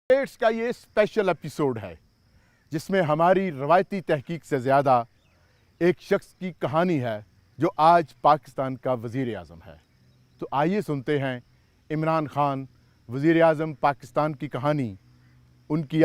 Dates کا یہ special episode ہے جس میں ہماری روایتی تحقیق سے زیادہ ایک شخص کی کہانی ہے جو آج پاکستان کا وزیر اعظم ہے۔ تو آئیے سنتے ہیں عمران خان وزیر اعظم پاکستان کی کہانی، ان کی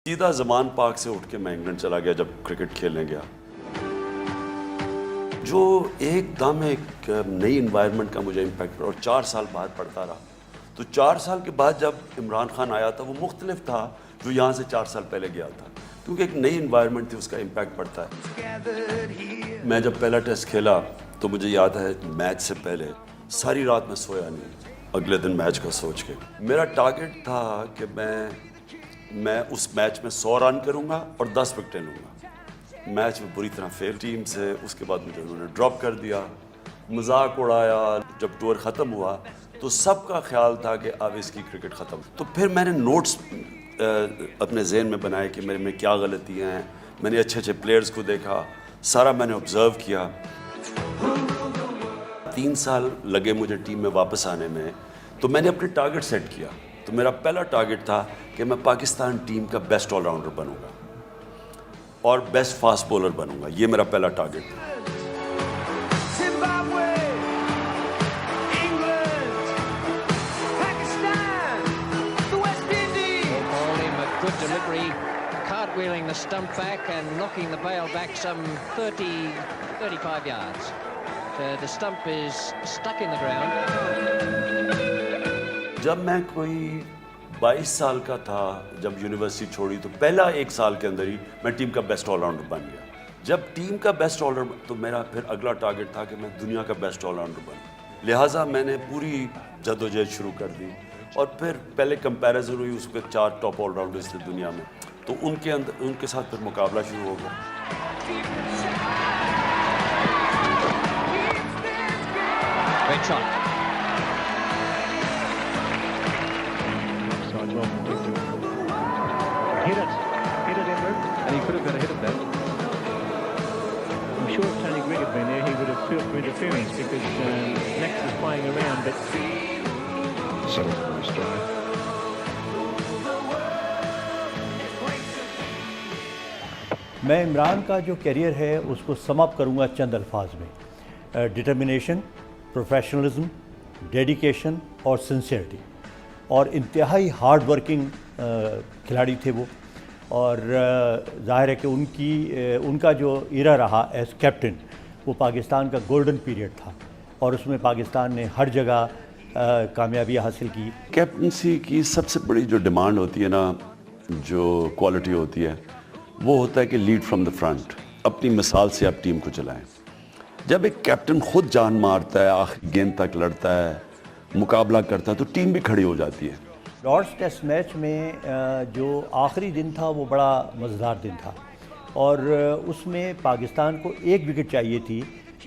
سیدھا زمان پاک سے اٹھ کے میں انگلینڈ چلا گیا جب کرکٹ کھیلنے گیا۔ جو ایک دم ایک نئی انوائرمنٹ کا مجھے امپیکٹ پڑا اور 4 سال بعد پڑتا رہا، تو 4 سال کے بعد جب عمران خان آیا تھا وہ مختلف تھا جو یہاں سے 4 سال پہلے گیا تھا، کیونکہ ایک نئی انوائرمنٹ تھی، اس کا امپیکٹ پڑتا ہے۔ میں جب پہلا ٹیسٹ کھیلا تو مجھے یاد ہے میچ سے پہلے ساری رات میں سویا نہیں، اگلے دن میچ کا سوچ کے۔ میرا ٹارگٹ تھا کہ میں اس میچ میں 100 رن کروں گا اور 10 وکٹیں لوں گا۔ میچ میں بری طرح فیل ٹیم سے، اس کے بعد مجھے انہوں نے ڈراپ کر دیا، مذاق اڑایا۔ جب ٹور ختم ہوا تو سب کا خیال تھا کہ اب اس کی کرکٹ ختم۔ تو پھر میں نے نوٹس اپنے ذہن میں بنائے کہ میرے میں کیا غلطیاں ہیں، میں نے اچھے اچھے پلیئرز کو دیکھا، سارا میں نے آبزرو کیا۔ 3 سال لگے مجھے ٹیم میں واپس آنے میں، تو میں نے اپنے ٹارگٹ سیٹ کیا۔ تو میرا پہلا ٹارگٹ تھا کہ میں پاکستان ٹیم کا بیسٹ آل راؤنڈر بنوں گا اور بیسٹ فاسٹ بولر بنوں گا، یہ میرا پہلا ٹارگٹ تھا۔ Cartwheeling the stump back and knocking the bail back some 35 yards. So the stump is stuck in the ground. جب میں کوئی 22 سال کا تھا، جب یونیورسٹی چھوڑی، تو پہلا 1 سال کے اندر ہی میں ٹیم کا بیسٹ آل راؤنڈر بن گیا۔ جب ٹیم کا بیسٹ آل راؤنڈر، تو میرا پھر اگلا ٹارگٹ تھا کہ میں دنیا کا بیسٹ آل راؤنڈر بنوں۔ لہٰذا میں نے پوری جدوجہد شروع کر دی، اور پھر پہلے کمپیریزن ہوئی، اس کے 4 ٹاپ آل راؤنڈرز تھے دنیا میں، تو ان کے ساتھ پھر مقابلہ شروع ہو گیا۔ Great shot. Hit it inward, and he could have got a hit of that. I'm sure if Tony Grigg had been there, he would have felt for interference because Max was playing around, but settled for a strike. میں عمران کا جو career ہے اس کو سم اپ کروں گا چند الفاظ میں: determination, professionalism, dedication اور سنسیئرٹی، اور انتہائی ہارڈ ورکنگ کھلاڑی تھے وہ۔ اور ظاہر ہے کہ ان کا جو ایرا رہا ایز کیپٹن وہ پاکستان کا گولڈن پیریڈ تھا، اور اس میں پاکستان نے ہر جگہ کامیابی حاصل کی۔ کیپٹنسی کی سب سے بڑی جو ڈیمانڈ ہوتی ہے نا، جو کوالٹی ہوتی ہے، وہ ہوتا ہے کہ لیڈ فرام دا فرنٹ، اپنی مثال سے آپ ٹیم کو چلائیں۔ جب ایک کیپٹن خود جان مارتا ہے، آخری گیند تک لڑتا ہے، مقابلہ کرتا ہے، تو ٹیم بھی کھڑی ہو جاتی ہے۔ لارڈس ٹیسٹ میچ میں جو آخری دن تھا وہ بڑا مزیدار دن تھا، اور اس میں پاکستان کو 1 وکٹ چاہیے تھی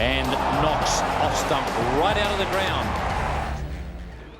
And knocks off stump right out of the ground.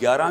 11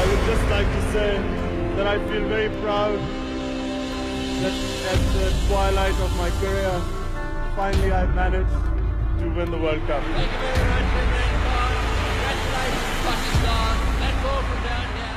I would just like to say that I feel very proud that at the twilight of my career, finally I managed to win the World Cup. Thank you very much, Imran Khan. Congratulations, Pakistan. Let's go from down here.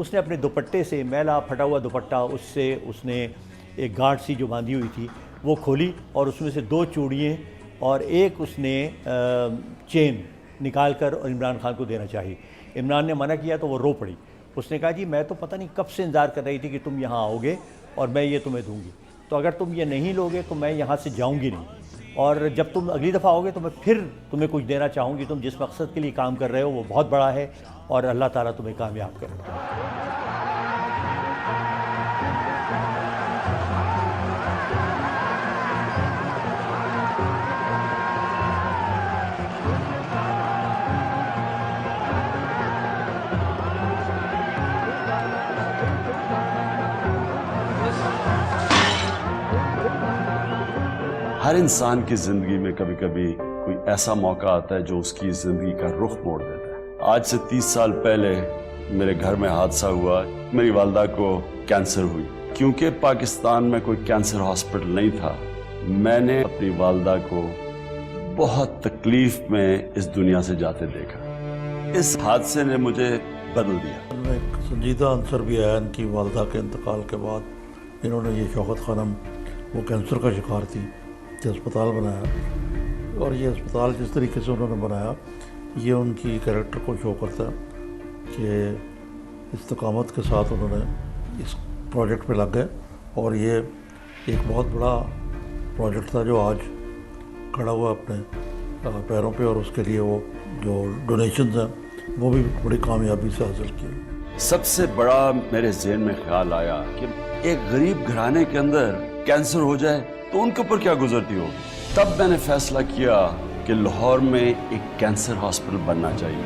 اس نے اپنے دوپٹے سے میلا پھٹا ہوا دوپٹہ اس سے اس نے ایک گارڈ سی جو باندھی ہوئی تھی وہ کھولی اور اس میں سے 2 چوڑیاں اور ایک اس نے چین نکال کر عمران خان کو دینا چاہی. عمران نے منع کیا تو وہ رو پڑی. اس نے کہا جی میں تو پتہ نہیں کب سے انتظار کر رہی تھی کہ تم یہاں آؤ گے اور میں یہ تمہیں دوں گی, تو اگر تم یہ نہیں لوگے تو میں یہاں سے جاؤں گی نہیں, اور جب تم اگلی دفعہ آؤ گے تو میں پھر تمہیں کچھ دینا چاہوں گی. تم جس مقصد کے لیے کام کر رہے ہو وہ بہت بڑا ہے اور اللہ تعالیٰ تمہیں کامیاب کرے. ہر انسان کی زندگی میں کبھی کبھی کوئی ایسا موقع آتا ہے جو اس کی زندگی کا رخ موڑ دیتا ہے. آج سے 30 سال پہلے میرے گھر میں حادثہ ہوا. میری والدہ کو کینسر ہوئی. کیونکہ پاکستان میں کوئی کینسر ہاسپٹل نہیں تھا, میں نے اپنی والدہ کو بہت تکلیف میں اس دنیا سے جاتے دیکھا. اس حادثے نے مجھے بدل دیا. ایک سنجیدہ عنصر بھی آیا ان کی والدہ کے انتقال کے بعد. انہوں نے یہ شوکت خانم وہ کینسر کا شکار تھی کہ اسپتال بنایا, اور یہ اسپتال جس طریقے سے انہوں نے بنایا یہ ان کی کریکٹر کو شو کرتا ہے کہ استقامت کے ساتھ انہوں نے اس پروجیکٹ پہ لگ گئے, اور یہ ایک بہت بڑا پروجیکٹ تھا جو آج کھڑا ہوا اپنے پیروں پہ, اور اس کے لیے وہ جو ڈونیشنز ہیں وہ بھی بڑی کامیابی سے حاصل کی. سب سے بڑا میرے ذہن میں خیال آیا کہ ایک غریب گھرانے کے اندر کینسر ہو جائے تو ان کے اوپر کیا گزرتی ہوگی. تب میں نے فیصلہ کیا کہ لاہور میں ایک کینسر ہاسپٹل بننا چاہیے.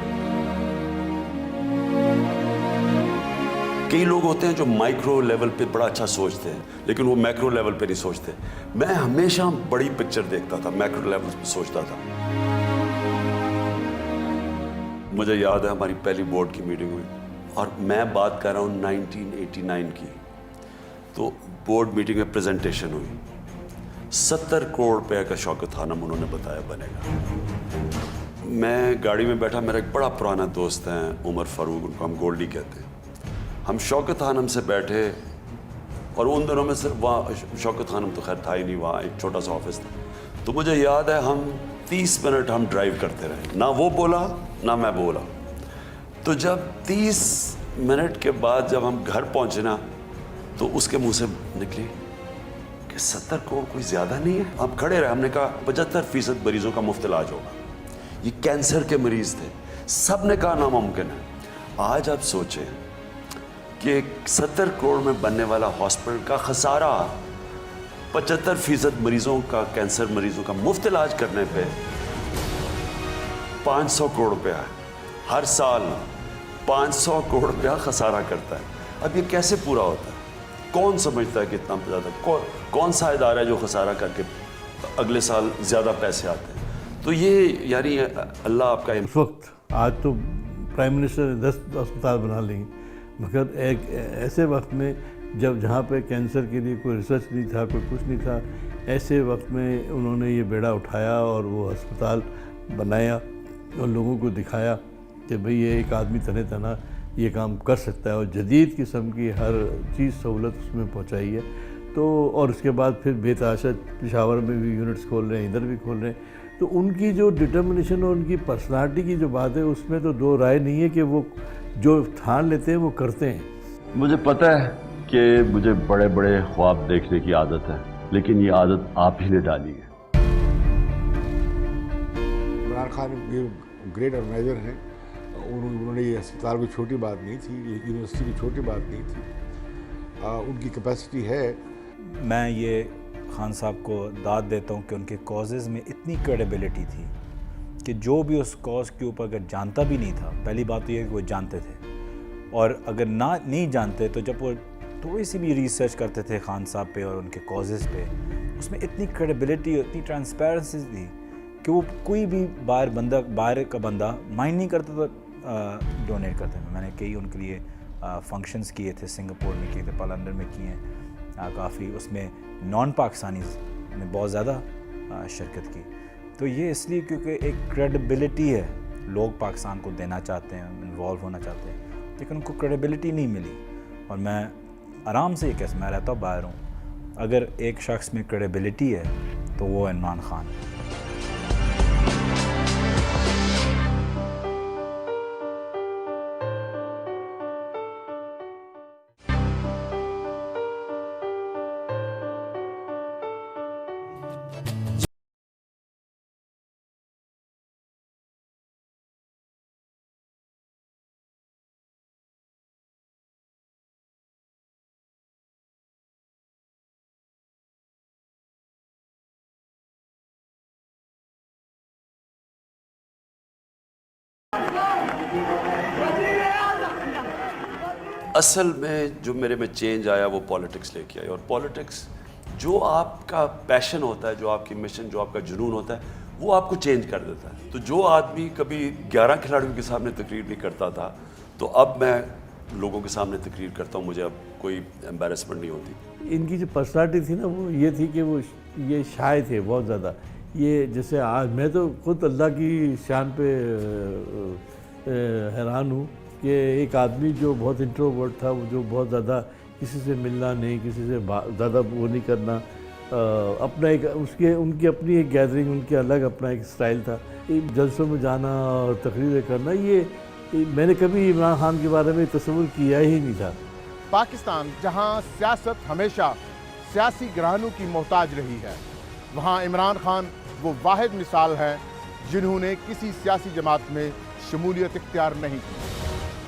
کئی لوگ ہوتے ہیں جو مائکرو لیول پہ بڑا اچھا سوچتے ہیں لیکن وہ میکرو لیول پہ نہیں سوچتے. میں ہمیشہ بڑی پکچر دیکھتا تھا, میکرو لیول پہ سوچتا تھا. مجھے یاد ہے ہماری پہلی بورڈ کی میٹنگ ہوئی اور میں بات کر رہا ہوں 1989 کی. تو بورڈ میٹنگ میں پریزنٹیشن ہوئی. 70 کروڑ روپے کا شوکت خانم انہوں نے بتایا بنے گا. میں گاڑی میں بیٹھا, میرا ایک بڑا پرانا دوست ہے عمر فاروق, ان کو ہم گولڈی کہتے ہیں. ہم شوکت خانم سے بیٹھے اور ان دنوں میں صرف وہاں شوکت خانم تو خیر تھا ہی نہیں, وہاں ایک چھوٹا سا آفس تھا. تو مجھے یاد ہے ہم 30 منٹ ہم ڈرائیو کرتے رہے, نہ وہ بولا نہ میں بولا. تو جب 30 منٹ کے بعد جب ہم گھر پہنچے نا تو اس کے منہ سے نکلی کہ 70 کروڑ کوئی زیادہ نہیں ہے. ہم کھڑے رہے, ہم نے کہا 75% مریضوں کا مفت علاج ہوگا. یہ کینسر کے مریض تھے, سب نے کہا ناممکن ہے. آج آپ سوچیں کہ 70 کروڑ میں بننے والا ہاسپٹل کا خسارہ 75% مریضوں کا, کینسر مریضوں کا مفت علاج کرنے پہ 500 کروڑ روپیہ ہے. ہر سال 500 کروڑ روپیہ خسارہ کرتا ہے. اب یہ کیسے پورا ہوتا ہے؟ کون سمجھتا ہے کہ اتنا زیادہ, کون سا ادارہ ہے جو خسارہ کر کے اگلے سال زیادہ پیسے آتے ہیں؟ تو یہ یعنی اللہ آپ کا. اس وقت آج تو پرائم منسٹر نے 10 اسپتال بنا لیں گے, مگر ایک ایسے وقت میں جب جہاں پہ کینسر کے لیے کوئی ریسرچ نہیں تھا, کوئی کچھ نہیں تھا, ایسے وقت میں انہوں نے یہ بیڑا اٹھایا اور وہ اسپتال بنایا اور لوگوں کو دکھایا کہ بھئی یہ ایک آدمی تنہ تنہا یہ کام کر سکتا ہے, اور جدید قسم کی ہر چیز سہولت اس میں پہنچائی ہے. تو اور اس کے بعد پھر بے تحاشا پشاور میں بھی یونٹس کھول رہے ہیں, ادھر بھی کھول رہے ہیں. تو ان کی جو ڈٹرمنیشن اور ان کی پرسنالٹی کی جو بات ہے اس میں تو دو رائے نہیں ہے کہ وہ جو ٹھان لیتے ہیں وہ کرتے ہیں. مجھے پتہ ہے کہ مجھے بڑے بڑے خواب دیکھنے کی عادت ہے, لیکن یہ عادت آپ ہی نے ڈالی ہے. عمران خان گریٹ آرگنائزر ہیں. انہوں نے یہ اسپتال کوئی چھوٹی بات نہیں تھی, یہ یونیورسٹی کی چھوٹی بات نہیں تھی. ان کی کیپیسٹی ہے. میں یہ خان صاحب کو داد دیتا ہوں کہ ان کے کازز میں اتنی کریڈیبلٹی تھی کہ جو بھی اس کاز کے اوپر اگر جانتا بھی نہیں تھا, پہلی بات تو یہ ہے کہ وہ جانتے تھے, اور اگر نہیں جانتے تو جب وہ تھوڑی سی بھی ریسرچ کرتے تھے خان صاحب پہ اور ان کے کازز پہ, اس میں اتنی کریڈیبلٹی, اتنی ٹرانسپیرنسی تھی کہ وہ کوئی بھی باہر کا بندہ مائنڈ نہیں کرتا تو ڈونیٹ کرتے ہیں. میں نے کئی ان کے لیے فنکشنز کیے تھے, سنگاپور میں کیے تھے, لندن میں کیے ہیں کافی. اس میں نان پاکستانیز نے بہت زیادہ شرکت کی. تو یہ اس لیے کیونکہ ایک کریڈیبلٹی ہے, لوگ پاکستان کو دینا چاہتے ہیں, انوالو ہونا چاہتے ہیں, لیکن ان کو کریڈیبلٹی نہیں ملی. اور میں آرام سے یہ کہہ میں رہتا ہوں باہر ہوں, اگر ایک شخص میں کریڈیبلٹی ہے تو وہ عمران خان ہے. اصل میں جو میرے میں چینج آیا وہ پالیٹکس لے کے آئی. اور پالیٹکس جو آپ کا پیشن ہوتا ہے, جو آپ کی مشن, جو آپ کا جنون ہوتا ہے, وہ آپ کو چینج کر دیتا ہے. تو جو آدمی کبھی 11 کھلاڑیوں کے سامنے تقریر نہیں کرتا تھا, تو اب میں لوگوں کے سامنے تقریر کرتا ہوں, مجھے اب کوئی ایمبیرسمنٹ نہیں ہوتی. ان کی جو پرسنالٹی تھی نا وہ یہ تھی کہ وہ یہ شائع تھے بہت زیادہ. یہ جیسے آج میں تو خود اللہ کی شان پہ حیران ہوں کہ ایک آدمی جو بہت انٹروورٹ تھا, وہ جو بہت زیادہ کسی سے ملنا نہیں, کسی سے زیادہ وہ نہیں کرنا, اپنا ایک ان کی اپنی ایک گیدرنگ, ان کے الگ اپنا ایک سٹائل تھا. جلسوں میں جانا اور تقریریں کرنا, یہ میں نے کبھی عمران خان کے بارے میں تصور کیا ہی نہیں تھا. پاکستان جہاں سیاست ہمیشہ سیاسی گرہنوں کی محتاج رہی ہے, وہاں عمران خان وہ واحد مثال ہے جنہوں نے کسی سیاسی جماعت میں شمولیت اختیار نہیں کی,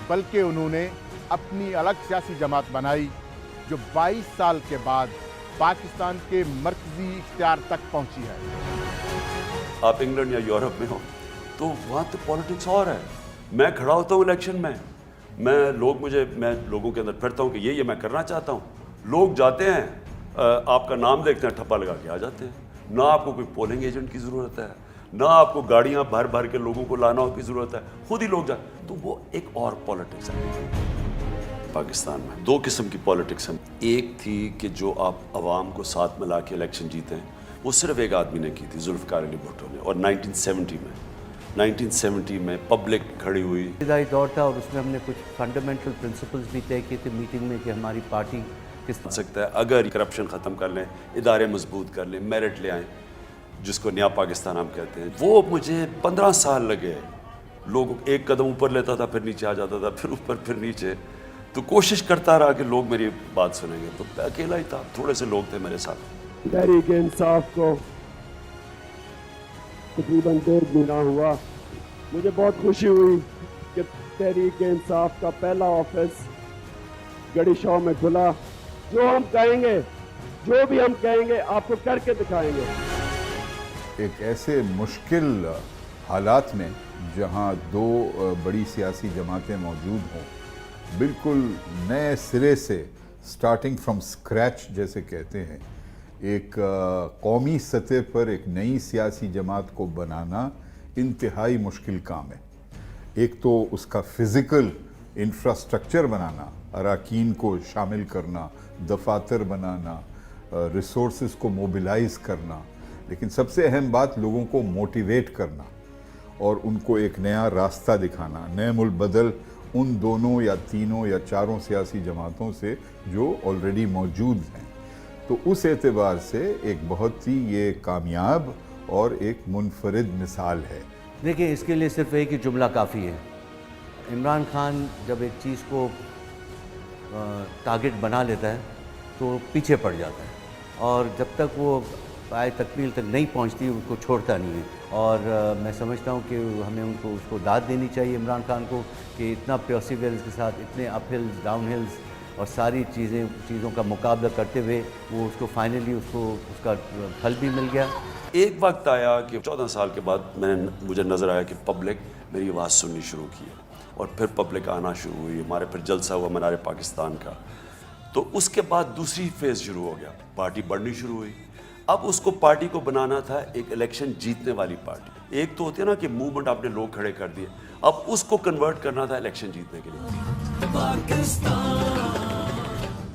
بلکہ انہوں نے اپنی الگ سیاسی جماعت بنائی جو 22 سال کے بعد پاکستان کے مرکزی اختیار تک پہنچی ہے. آپ انگلینڈ یا یورپ میں ہو تو وہاں تو پالیٹکس اور ہے. میں کھڑا ہوتا ہوں الیکشن میں میں لوگوں کے اندر پھرتا ہوں کہ یہ میں کرنا چاہتا ہوں. لوگ جاتے ہیں, آپ کا نام دیکھتے ہیں, ٹھپا لگا کے آ جاتے ہیں. نہ آپ کو کوئی پولنگ ایجنٹ کی ضرورت ہے, نہ آپ کو گاڑیاں بھر بھر کے لوگوں کو لانا کی ضرورت ہے, خود ہی لوگ جائیں. تو وہ ایک اور پالیٹکس ہے. پاکستان میں 2 قسم کی پالیٹکس ہیں. ایک تھی کہ جو آپ عوام کو ساتھ میں لا کے الیکشن جیتے ہیں, وہ صرف ایک آدمی نے کی تھی, ذوالفقار علی بھٹو نے. اور 1970 میں پبلک کھڑی ہوئی. ابتدائی دور تھا اور اس میں ہم نے کچھ فنڈامنٹل پرنسپلز بھی طے کیے تھے میٹنگ میں کہ ہماری پارٹی کس طرح سکتا ہے. اگر کرپشن ختم کر لیں, ادارے مضبوط کر لیں, میرٹ لے آئیں, جس کو نیا پاکستان ہم کہتے ہیں. وہ مجھے 15 سال لگے. لوگ ایک قدم اوپر لیتا تھا, پھر نیچے آ جاتا تھا, پھر اوپر, پھر نیچے. تو کوشش کرتا رہا کہ لوگ میری بات سنیں گے. تو میں اکیلا ہی تھا, تھوڑے سے لوگ تھے میرے ساتھ. تحریک انصاف کو تقریباً 1.5 مہینہ ہوا. مجھے بہت خوشی ہوئی کہ تحریک انصاف کا پہلا آفس گڑی شاہ میں کھلا. جو ہم کہیں گے, جو بھی ہم کہیں گے, آپ کو کر کے دکھائیں گے. ایک ایسے مشکل حالات میں جہاں 2 بڑی سیاسی جماعتیں موجود ہوں, بالکل نئے سرے سے سٹارٹنگ فرام سکریچ جیسے کہتے ہیں, ایک قومی سطح پر ایک نئی سیاسی جماعت کو بنانا انتہائی مشکل کام ہے. ایک تو اس کا فزیکل انفراسٹرکچر بنانا, اراکین کو شامل کرنا, دفاتر بنانا, ریسورسز کو موبیلائز کرنا, لیکن سب سے اہم بات لوگوں کو موٹیویٹ کرنا اور ان کو ایک نیا راستہ دکھانا, نئے البدل ان 2 یا 3 یا 4 سیاسی جماعتوں سے جو آلریڈی موجود ہیں. تو اس اعتبار سے ایک بہت ہی یہ کامیاب اور ایک منفرد مثال ہے. دیکھیں, اس کے لیے صرف ایک ہی جملہ کافی ہے. عمران خان جب ایک چیز کو ٹارگٹ بنا لیتا ہے تو پیچھے پڑ جاتا ہے, اور جب تک وہ پائے تکمیل تک نہیں پہنچتی اس کو چھوڑتا نہیں ہے. اور میں سمجھتا ہوں کہ ہمیں اس کو داد دینی چاہیے عمران خان کو کہ اتنا پرسیورنس کے ساتھ, اتنے اپ ہلز ڈاؤن ہلز اور ساری چیزوں کا مقابلہ کرتے ہوئے وہ اس کو فائنلی اس کا پھل بھی مل گیا. ایک وقت آیا کہ 14 سال کے بعد مجھے نظر آیا کہ پبلک میری آواز سننی شروع کی, اور پھر پبلک آنا شروع ہوئی. ہمارے پھر جلسہ ہوا منار پاکستان کا. تو اس کے بعد دوسری فیز شروع ہو گیا, پارٹی بڑھنی شروع ہوئی. اب اس کو پارٹی کو بنانا تھا ایک الیکشن جیتنے والی پارٹی. ایک تو ہوتی ہے نا کہ موومنٹ آپ نے لوگ کھڑے کر دیے, اب اس کو کنورٹ کرنا تھا الیکشن جیتنے کے لیے.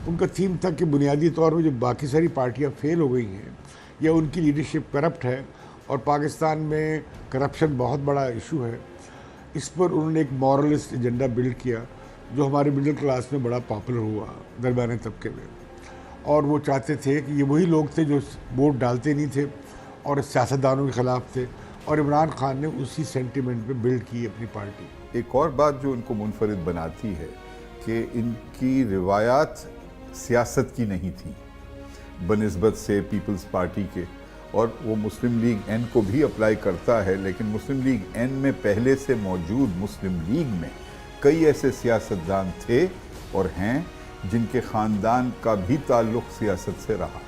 ان کا تھیم تھا کہ بنیادی طور پہ جو باقی ساری پارٹیاں فیل ہو گئی ہیں یا ان کی لیڈرشپ کرپٹ ہے, اور پاکستان میں کرپشن بہت بڑا ایشو ہے, اس پر انہوں نے ایک مورلسٹ ایجنڈا بلڈ کیا جو ہمارے مڈل کلاس میں بڑا پاپولر ہوا درمیانے طبقے میں، اور وہ چاہتے تھے کہ یہ وہی لوگ تھے جو ووٹ ڈالتے نہیں تھے اور سیاستدانوں کے خلاف تھے، اور عمران خان نے اسی سینٹیمنٹ پہ بلڈ کی اپنی پارٹی۔ ایک اور بات جو ان کو منفرد بناتی ہے کہ ان کی روایات سیاست کی نہیں تھی بنسبت سے پیپلز پارٹی کے، اور وہ مسلم لیگ این کو بھی اپلائی کرتا ہے، لیکن مسلم لیگ این میں پہلے سے موجود مسلم لیگ میں کئی ایسے سیاستدان تھے اور ہیں جن کے خاندان کا بھی تعلق سیاست سے رہا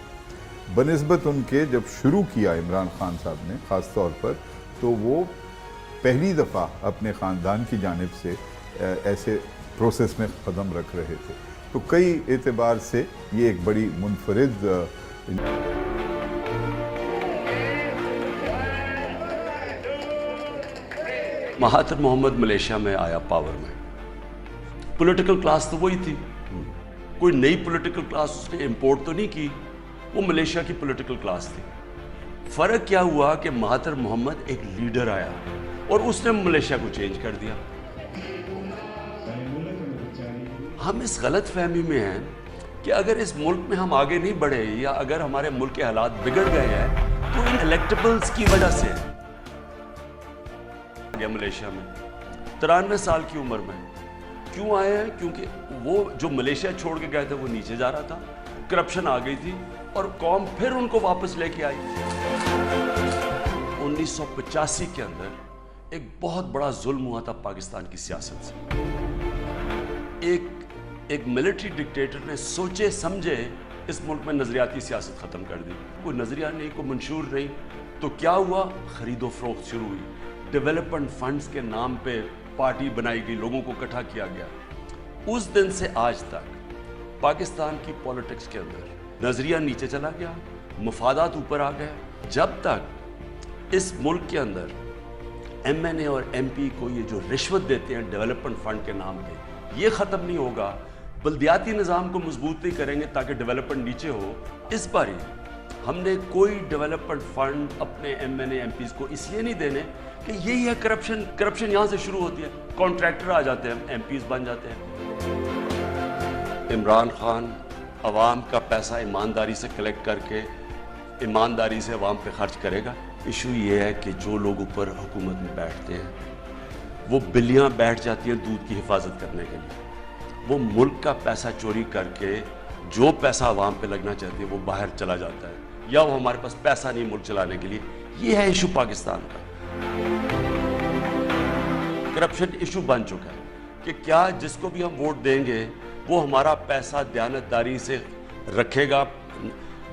بنسبت ان کے۔ جب شروع کیا عمران خان صاحب نے خاص طور پر، تو وہ پہلی دفعہ اپنے خاندان کی جانب سے ایسے پروسیس میں قدم رکھ رہے تھے، تو کئی اعتبار سے یہ ایک بڑی منفرد مہاتر محمد ملیشیا میں آیا پاور میں، پولیٹیکل کلاس تو وہی تھی، کوئی نئی پولیٹیکل کلاس اس نے امپورٹ تو نہیں کی، وہ ملیشیا کی پولیٹیکل کلاس تھی۔ فرق کیا ہوا کہ مہاتر محمد ایک لیڈر آیا اور اس نے ملیشیا کو چینج کر دیا۔ ہم اس غلط فہمی میں ہیں کہ اگر اس ملک میں ہم آگے نہیں بڑھے یا اگر ہمارے ملک کے حالات بگڑ گئے ہیں تو ان الیکٹیبلز کی وجہ سے گیا ملیشیا میں 93 سال کی عمر میں۔ کیوں آئے ہیں؟ کیونکہ وہ جو ملیشیا چھوڑ کے گئے تھے وہ نیچے جا رہا تھا، کرپشن آ گئی تھی اور قوم پھر ان کو واپس لے کے آئی۔ 1985 کے اندر ایک بہت بڑا ظلم ہوا تھا پاکستان کی سیاست سے۔ ایک ملٹری ڈکٹیٹر نے سوچے سمجھے اس ملک میں نظریاتی سیاست ختم کر دی، کوئی نظریہ نہیں، کوئی منشور نہیں، تو کیا ہوا؟ خرید و فروخت شروع ہوئی، ڈیولپمنٹ فنڈز کے نام پہ پارٹی بنائی گئی، لوگوں کو اکٹھا کیا گیا۔ اس دن سے آج تک پاکستان کی پولیٹکس کے اندر نظریہ نیچے چلا گیا، مفادات اوپر آ گئے۔ جب تک اس ملک کے اندر ایم این اے اور ایم پی کو یہ جو رشوت دیتے ہیں ڈیولپمنٹ فنڈ کے نام پہ، یہ ختم نہیں ہوگا، بلدیاتی نظام کو مضبوط نہیں کریں گے تاکہ ڈیولپمنٹ نیچے ہو۔ اس بار ہم نے کوئی ڈیولپمنٹ فنڈ اپنے M N A MPs کو اس لیے نہیں دینے کہ یہی ہے کرپشن یہاں سے شروع ہوتی ہے، کانٹریکٹر آ جاتے ہیں، ایم پیز بن جاتے ہیں۔ عمران خان عوام کا پیسہ ایمانداری سے کلیکٹ کر کے ایمانداری سے عوام پہ خرچ کرے گا۔ ایشو یہ ہے کہ جو لوگ اوپر حکومت میں بیٹھتے ہیں وہ بلیاں بیٹھ جاتی ہیں دودھ کی حفاظت کرنے کے لیے، وہ ملک کا پیسہ چوری کر کے جو پیسہ عوام پہ لگنا چاہتی ہے وہ باہر چلا جاتا ہے، یا وہ ہمارے پاس پیسہ نہیں ملک چلانے کے لیے۔ یہ ہے ایشو پاکستان کا۔ کرپشن ایشو بن چکا ہے کہ کیا جس کو بھی ہم ووٹ دیں گے وہ ہمارا پیسہ دیانتداری سے رکھے گا،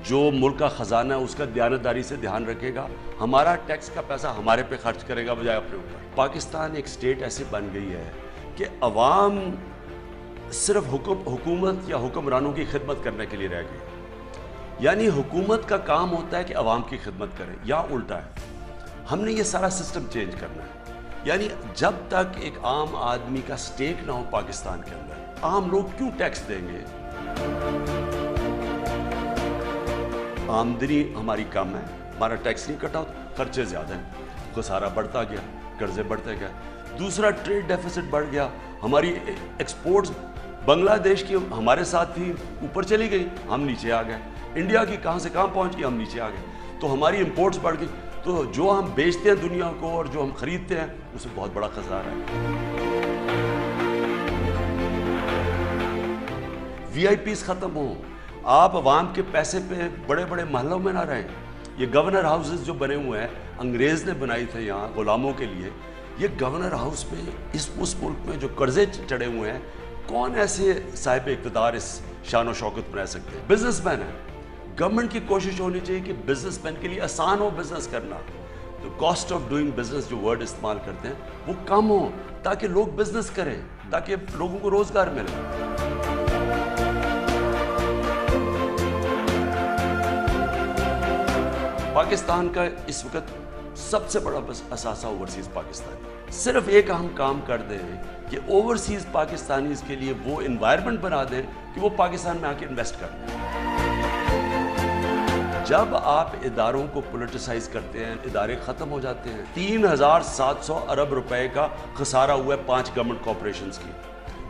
جو ملک کا خزانہ ہے اس کا دیانتداری سے دھیان رکھے گا، ہمارا ٹیکس کا پیسہ ہمارے پہ خرچ کرے گا بجائے اپنے اوپر۔ پاکستان ایک سٹیٹ ایسے بن گئی ہے کہ عوام صرف حکومت یا حکمرانوں کی خدمت کرنے کے لیے رہ گئی، یعنی حکومت کا کام ہوتا ہے کہ عوام کی خدمت کرے، یا الٹا ہے۔ ہم نے یہ سارا سسٹم چینج کرنا ہے، یعنی جب تک ایک عام آدمی کا سٹیک نہ ہو پاکستان کے اندر، عام لوگ کیوں ٹیکس دیں گے؟ آمدنی ہماری کم ہے، ہمارا ٹیکس نہیں کٹا، خرچے زیادہ ہیں، خسارہ بڑھتا گیا، قرضے بڑھتے گئے۔ دوسرا ٹریڈ ڈیفیسٹ بڑھ گیا، ہماری ایکسپورٹس بنگلہ دیش کی ہمارے ساتھ تھی اوپر چلی گئی، ہم نیچے آ گئے، انڈیا کی کہاں سے کہاں پہنچ گئی، ہم نیچے آ گئے، تو ہماری امپورٹس بڑھ گئی، تو جو ہم بیچتے ہیں دنیا کو اور جو ہم خریدتے ہیں اسے بہت بڑا خسارہ ہے۔ وی آئی پیز ختم ہوں، آپ عوام کے پیسے پہ بڑے بڑے محلوں میں نہ رہیں۔ یہ گورنر ہاؤسز جو بنے ہوئے ہیں انگریز نے بنائی تھے یہاں غلاموں کے لیے، یہ گورنر ہاؤس میں اس ملک میں جو قرضے چڑھے ہوئے ہیں، کون ایسے صاحب اقتدار اس شان و شوکت میں رہ سکتے ہیں؟ بزنس مین ہیں۔ گورنمنٹ کی کوشش ہونی چاہیے کہ بزنس مین کے لیے آسان ہو بزنس کرنا، تو کاسٹ آف ڈوئنگ بزنس جو ورڈ استعمال کرتے ہیں وہ کم ہو، تاکہ لوگ بزنس کریں، تاکہ لوگوں کو روزگار ملے۔ پاکستان کا اس وقت سب سے بڑا اثاثہ اوورسیز پاکستانی، صرف ایک اہم کام کر دیں کہ اوورسیز پاکستانیز کے لیے وہ انوائرمنٹ بنا دیں کہ وہ پاکستان میں آ کے انویسٹ کر دیں۔ جب آپ اداروں کو پولیٹیسائز کرتے ہیں، ادارے ختم ہو جاتے ہیں۔ 3700 ارب روپے کا خسارہ ہوا ہے 5 گورنمنٹ کارپوریشنز کی۔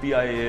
PIA,